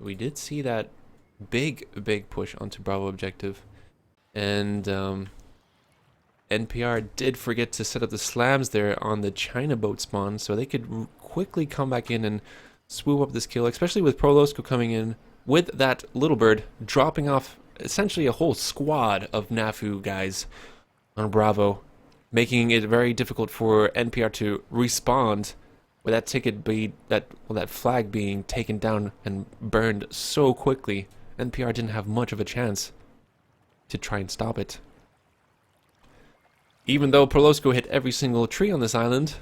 We did see that big push onto Bravo objective, and NPR did forget to set up the slams there on the China boat spawn, so they could quickly come back in and swoop up this kill, especially with Prolosco coming in with that little bird, dropping off essentially a whole squad of NaFu guys on Bravo, making it very difficult for NPR to respond with that that flag being taken down and burned so quickly. NPR didn't have much of a chance to try and stop it. Even though Prolosco hit every single tree on this island,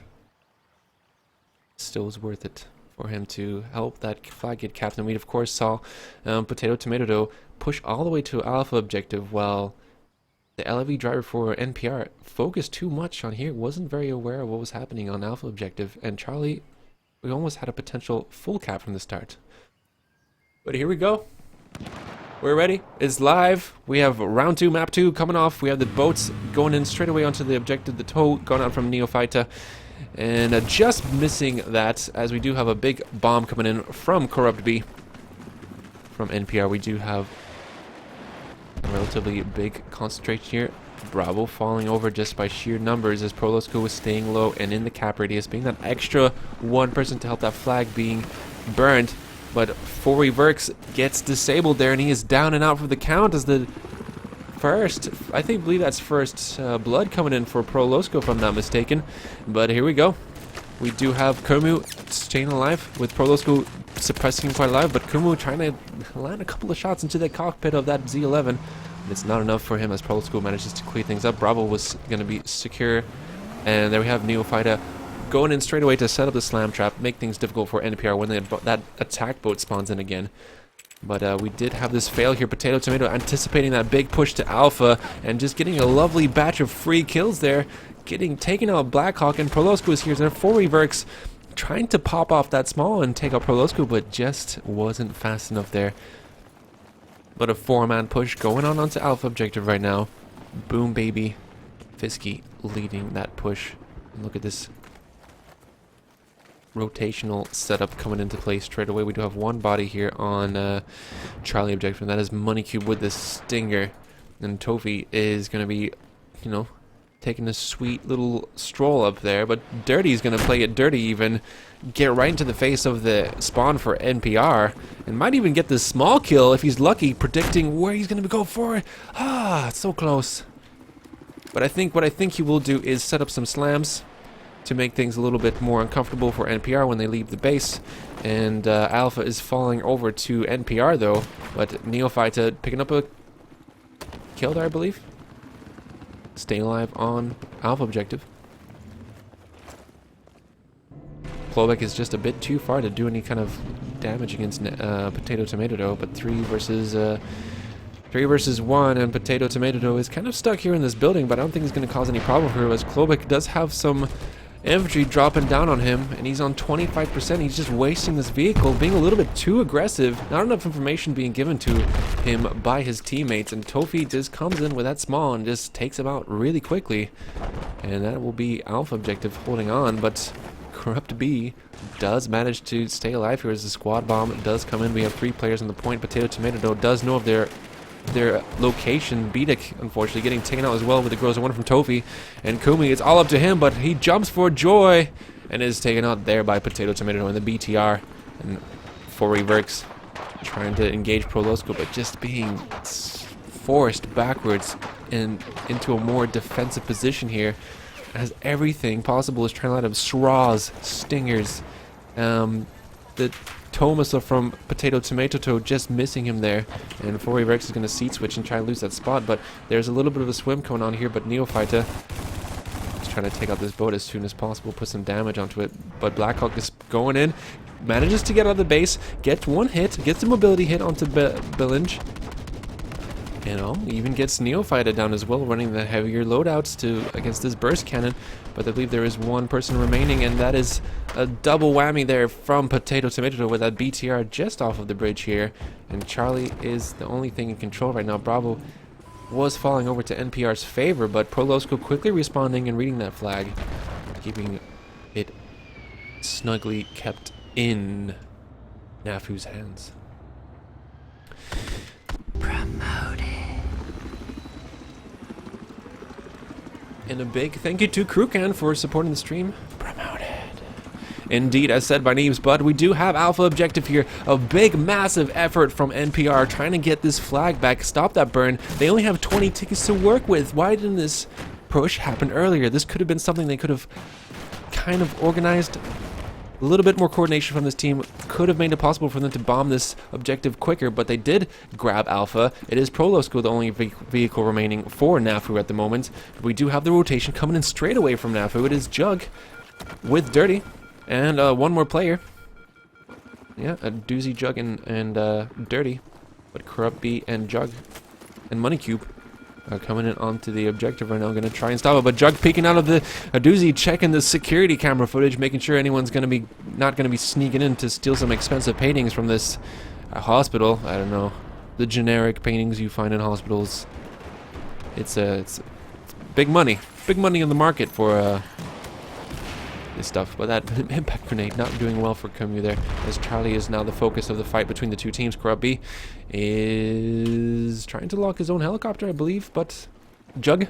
still was worth it for him to help that flag get captain. We of course saw Potato Tomato Dough push all the way to Alpha objective, while the LIV driver for NPR focused too much on here, wasn't very aware of what was happening on Alpha objective, and Charlie, we almost had a potential full cap from the start. But here we go. We're ready. It's live. We have round 2, map 2 coming off. We have the boats going in straight away onto the objective. The tow going out from Neophyta. And just missing that, as we do have a big bomb coming in from Corrupt B. From NPR, we do have a relatively big concentration here. Bravo falling over just by sheer numbers as Prolosco was staying low and in the cap radius, being that extra one person to help that flag being burned. But Foreyverx gets disabled there, and he is down and out for the count as the first, believe that's first blood coming in for Prolosco, if I'm not mistaken. But here we go. We do have Kumu staying alive, with Prolosco suppressing him quite alive, but Kumu trying to land a couple of shots into the cockpit of that Z11. It's not enough for him as Prolosco manages to clear things up. Bravo was going to be secure, and there we have Neophyta going in straight away to set up the slam trap, make things difficult for NPR when that attack boat spawns in again. But we did have this fail here. Potato Tomato anticipating that big push to Alpha and just getting a lovely batch of free kills there, taking out Blackhawk, and Prolosco is here. There 4Reverx trying to pop off that small and take out Prolosco, but just wasn't fast enough there. But a 4-man push going on onto Alpha objective right now. Boom, baby. Fisky leading that push. And look at this rotational setup coming into play straight away. We do have one body here on Charlie objective, and that is Moneycube with this stinger. And Tofi is going to be, taking a sweet little stroll up there, but Dirty's going to play it dirty, even get right into the face of the spawn for NPR, and might even get this small kill if he's lucky, predicting where he's going to go for it. It's so close. But what I think he will do is set up some slams to make things a little bit more uncomfortable for NPR when they leave the base. And Alpha is falling over to NPR though, but Neophyta picking up a kill there, I believe. Staying alive on Alpha objective. Klobek is just a bit too far to do any kind of damage against Potato Tomato Dough, but 3 versus 1, and Potato Tomato Dough is kind of stuck here in this building, but I don't think it's going to cause any problem for her, as Klobek does have some infantry dropping down on him, and he's on 25%. He's just wasting this vehicle, being a little bit too aggressive. Not enough information being given to him by his teammates, and Tofi just comes in with that small and just takes him out really quickly. And that will be Alpha objective holding on, but Corrupt B does manage to stay alive here as the squad bomb does come in. We have 3 players on the point. Potato Tomato Dough does know of their location. Bidak, unfortunately, getting taken out as well with the Groza 1 from Tofi. And Kumi, it's all up to him, but he jumps for joy and is taken out there by Potato Tomato in the BTR. And 4Reverx trying to engage Prolosco, but just being forced backwards and into a more defensive position here, as everything possible is trying to let him straws, stingers, the toe missile from Potato Tomato Toe just missing him there, and 4Reverx is going to seat switch and try to lose that spot, but there's a little bit of a swim going on here, but Neophyta is trying to take out this boat as soon as possible, put some damage onto it, but Blackhawk is going in, manages to get out of the base, gets one hit, gets a mobility hit onto Billinge, even gets Neophyta down as well, running the heavier loadouts against this burst cannon. But I believe there is one person remaining, and that is a double whammy there from Potato Tomato with that BTR just off of the bridge here. And Charlie is the only thing in control right now. Bravo was falling over to NPR's favor, but Prolosco quickly responding and reading that flag, keeping it snugly kept in NaFu's hands. And a big thank you to Krukan for supporting the stream. Promoted. Indeed, as said by Neebs, but we do have Alpha objective here. A big, massive effort from NPR trying to get this flag back, stop that burn. They only have 20 tickets to work with. Why didn't this push happen earlier? This could have been something they could have kind of organized. A little bit more coordination from this team could have made it possible for them to bomb this objective quicker, but they did grab Alpha. It is Prolosko, the only vehicle remaining for NaFu at the moment. We do have the rotation coming in straight away from NaFu. It is Jug with Dirty and one more player. Yeah, a Doozy, Jug, and Dirty. But Corrupt B and Jug and Money Cube coming in onto the objective right now. Going to try and stop it, but Jug peeking out of the Doozy, checking the security camera footage, making sure anyone's not going to be sneaking in to steal some expensive paintings from this hospital. I don't know, the generic paintings you find in hospitals. It's big money in the market for this stuff. But that impact grenade not doing well for Camus there, as Charlie is now the focus of the fight between the two teams. Corrupt B is trying to lock his own helicopter, I believe, but Jug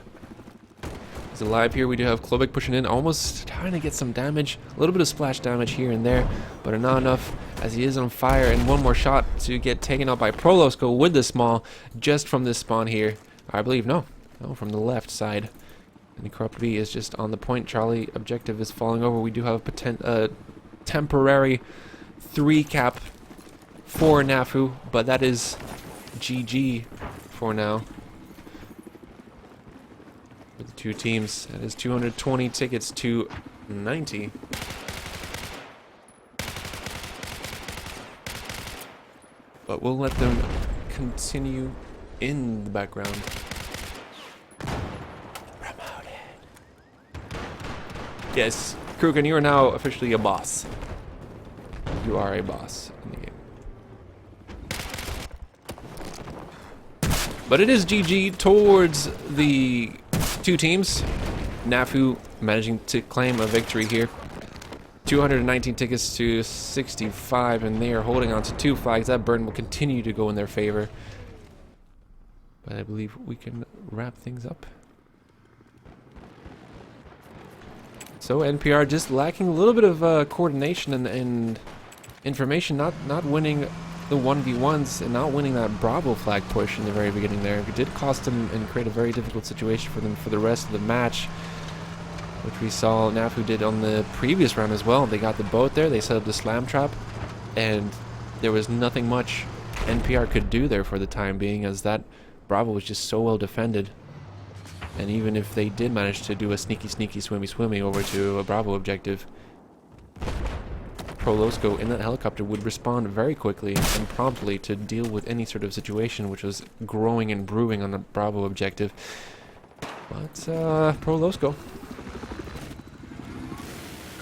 is alive here. We do have Klobik pushing in, almost trying to get some damage, a little bit of splash damage here and there, but not enough, as he is on fire. And one more shot to get taken out by Prolosko with the small, just from this spawn here, I believe. No, from the left side. And the Corrupt B is just on the point. Charlie objective is falling over. We do have a temporary 3 cap for NaFu, but that is GG for now. For the two teams, that is 220 tickets to 90. But we'll let them continue in the background. Yes, Krugen, you are now officially a boss. You are a boss in the game. But it is GG towards the two teams. NaFu managing to claim a victory here. 219 tickets to 65, and they are holding on to 2 flags. That burn will continue to go in their favor. But I believe we can wrap things up. So NPR just lacking a little bit of coordination and information, not winning the 1v1s and not winning that Bravo flag push in the very beginning there. It did cost them and create a very difficult situation for them for the rest of the match, which we saw NaFu did on the previous round as well. They got the boat there, they set up the slam trap, and there was nothing much NPR could do there for the time being, as that Bravo was just so well defended. And even if they did manage to do a sneaky, swimmy over to a Bravo objective, Prolosko in that helicopter would respond very quickly and promptly to deal with any sort of situation which was growing and brewing on the Bravo objective. But Prolosko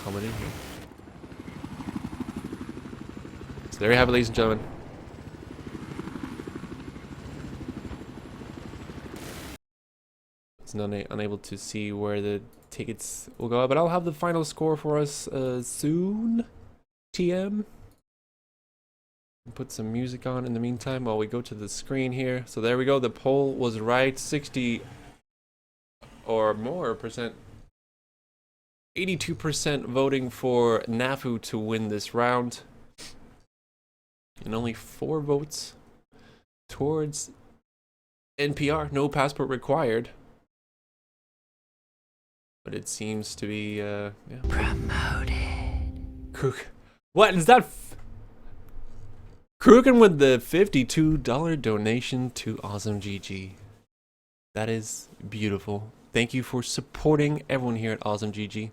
coming in here. So there you have it, ladies and gentlemen. Unable to see where the tickets will go, but I'll have the final score for us soon. TM. Put some music on in the meantime while we go to the screen here. So there we go. The poll was right. 60 or more percent. 82% voting for NaFu to win this round, and only 4 votes towards NPR. No passport required. But it seems to be, yeah. Promoted. What is that? Krugen with the $52 donation to Auzom GG. That is beautiful. Thank you for supporting everyone here at Auzom GG.